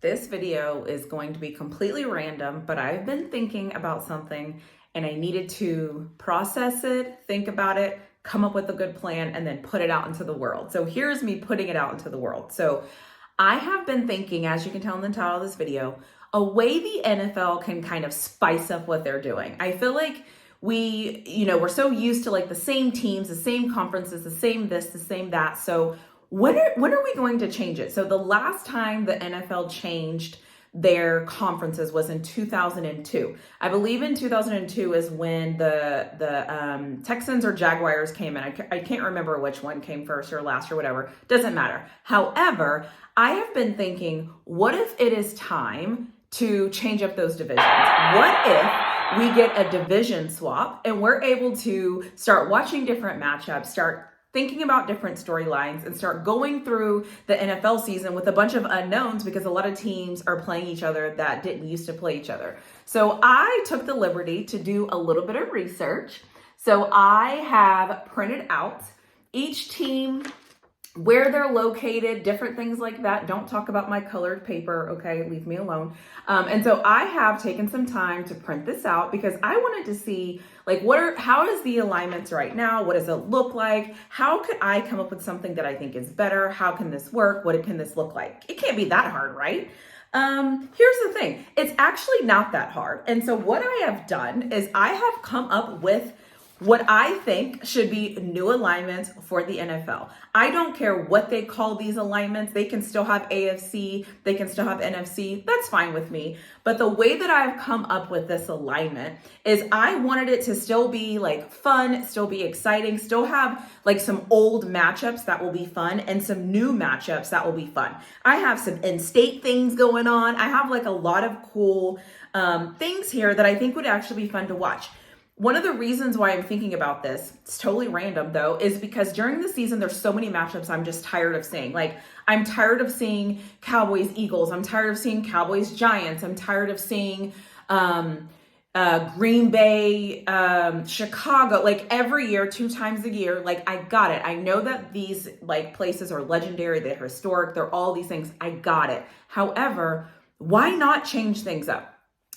This video is going to be completely random, but I've been thinking about something and I needed to process it, think about it, come up with a good plan, and then put it out into the world. So here's me putting it out into the world. So I have been thinking, as you can tell in the title of this video, a way the NFL can kind of spice up what they're doing. I feel like we're so used to like the same teams, the same conferences, the same this, the same that. So when are we going to change it? So the last time the NFL changed their conferences was in 2002. I believe in 2002 is when the Texans or Jaguars came in. I can't remember which one came first or last or whatever. Doesn't matter. However, I have been thinking, what if it is time to change up those divisions? What if we get a division swap and we're able to start watching different matchups, start thinking about different storylines, and start going through the NFL season with a bunch of unknowns, because a lot of teams are playing each other that didn't used to play each other. So I took the liberty to do a little bit of research. So I have printed out each team, where they're located, different things like that. Don't talk about my colored paper, okay? Leave me alone. And so I have taken some time to print this out because I wanted to see like how is the alignments right now? What does it look like? How could I come up with something that I think is better? How can this work? What can this look like? It can't be that hard, right? Here's the thing. It's actually not that hard. And so what I have done is I have come up with what I think should be new alignments for the NFL. I don't care what they call these alignments. They can still have AFC, they can still have NFC. That's fine with me. But the way that I've come up with this alignment is I wanted it to still be like fun, still be exciting, still have like some old matchups that will be fun and some new matchups that will be fun. I have some in-state things going on. I have like a lot of cool things here that I think would actually be fun to watch. One of the reasons why I'm thinking about this, it's totally random though, is because during the season, there's so many matchups I'm just tired of seeing. Like, I'm tired of seeing Cowboys, Eagles. I'm tired of seeing Cowboys, Giants. I'm tired of seeing Green Bay, Chicago, like every year, 2 times a year. Like, I got it. I know that these like places are legendary, they're historic, they're all these things. I got it. However, why not change things up?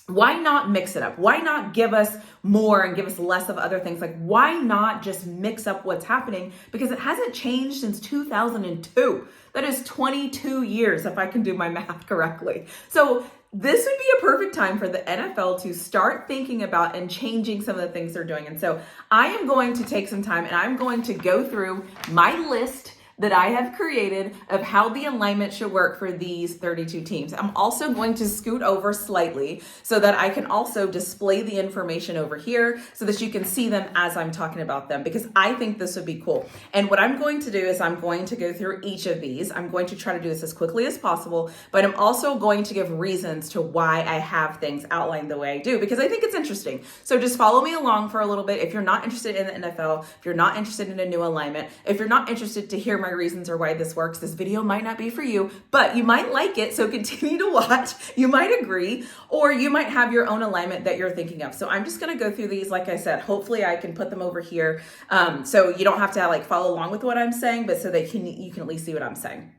Why not mix it up? Why not give us more and give us less of other things? Like, why not just mix up what's happening? Because it hasn't changed since 2002. That is 22 years, if I can do my math correctly. So this would be a perfect time for the NFL to start thinking about and changing some of the things they're doing. And so I am going to take some time and I'm going to go through my list that I have created of how the alignment should work for these 32 teams. I'm also going to scoot over slightly so that I can also display the information over here so that you can see them as I'm talking about them, because I think this would be cool. And what I'm going to do is I'm going to go through each of these. I'm going to try to do this as quickly as possible, but I'm also going to give reasons to why I have things outlined the way I do, because I think it's interesting. So just follow me along for a little bit. If you're not interested in the NFL, if you're not interested in a new alignment, if you're not interested to hear my reasons or why this works, this video might not be for you, but you might like it. So continue to watch. You might agree, or you might have your own alignment that you're thinking of. So I'm just going to go through these. Like I said, hopefully I can put them over here. So you don't have to like follow along with what I'm saying, but so that you can at least see what I'm saying.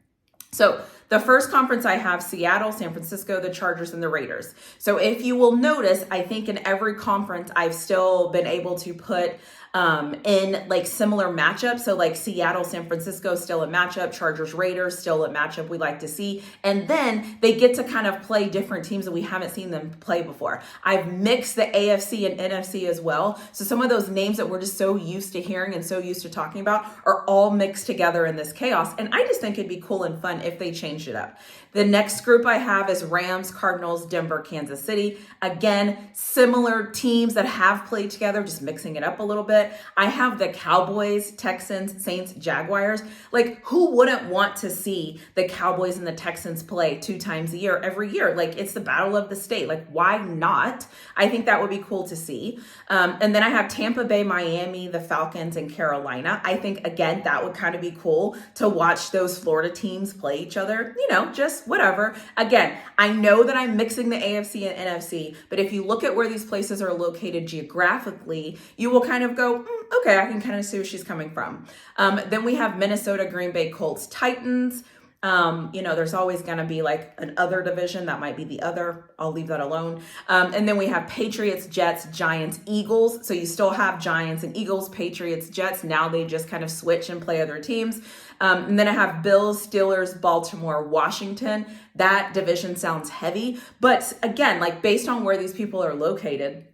So the first conference I have Seattle, San Francisco, the Chargers, and the Raiders. So if you will notice, I think in every conference, I've still been able to put in like similar matchups. So like Seattle, San Francisco, still a matchup, Chargers, Raiders, still a matchup we like to see. And then they get to kind of play different teams that we haven't seen them play before. I've mixed the AFC and NFC as well. So some of those names that we're just so used to hearing and so used to talking about are all mixed together in this chaos. And I just think it'd be cool and fun if they changed it up. The next group I have is Rams, Cardinals, Denver, Kansas City. Again, similar teams that have played together, just mixing it up a little bit. I have the Cowboys, Texans, Saints, Jaguars. Like, who wouldn't want to see the Cowboys and the Texans play 2 times a year, every year? Like, it's the battle of the state. Like, why not? I think that would be cool to see. And then I have Tampa Bay, Miami, the Falcons, and Carolina. I think, again, that would kind of be cool to watch those Florida teams play each other, just whatever. Again, I know that I'm mixing the AFC and NFC, but if you look at where these places are located geographically, you will kind of go, okay, I can kind of see where she's coming from. Then we have Minnesota, Green Bay, Colts, Titans, There's always going to be like an other division that might be the other. I'll leave that alone. And then we have Patriots, Jets, Giants, Eagles. So you still have Giants and Eagles, Patriots, Jets. Now they just kind of switch and play other teams. And then I have Bills, Steelers, Baltimore, Washington. That division sounds heavy. But again, like based on where these people are located,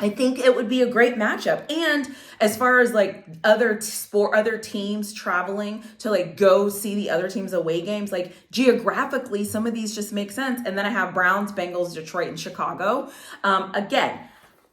I think it would be a great matchup. And as far as like other teams traveling to like go see the other teams' away games, like geographically, some of these just make sense. And then I have Browns, Bengals, Detroit, and Chicago. Again,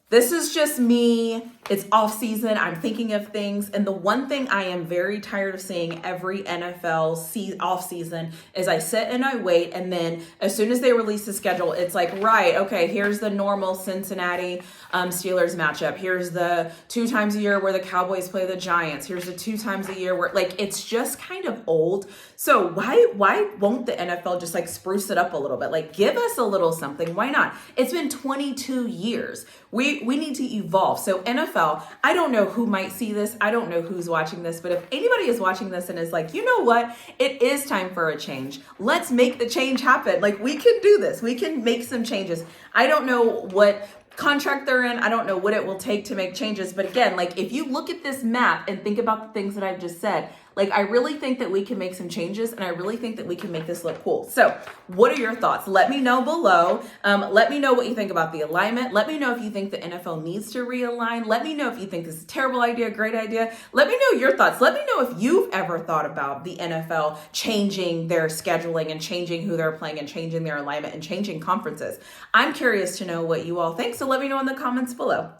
this is just me. It's off season. I'm thinking of things. And the one thing I am very tired of seeing every NFL off season is I sit and I wait. And then as soon as they release the schedule, it's like, right, okay, here's the normal Cincinnati Steelers matchup. Here's the 2 times a year where the Cowboys play the Giants. Here's the 2 times a year where like, it's just kind of old. So why won't the NFL just like spruce it up a little bit? Like give us a little something. Why not? It's been 22 years. We need to evolve. So NFL, I don't know who might see this. I don't know who's watching this, but if anybody is watching this and is like, you know what? It is time for a change. Let's make the change happen. Like we can do this. We can make some changes. I don't know what contract they're in. I don't know what it will take to make changes. But again, like if you look at this map and think about the things that I've just said, like I really think that we can make some changes and I really think that we can make this look cool. So what are your thoughts? Let me know below. Let me know what you think about the alignment. Let me know if you think the NFL needs to realign. Let me know if you think this is a terrible idea, great idea. Let me know your thoughts. Let me know if you've ever thought about the NFL changing their scheduling and changing who they're playing and changing their alignment and changing conferences. I'm curious to know what you all think. So let me know in the comments below.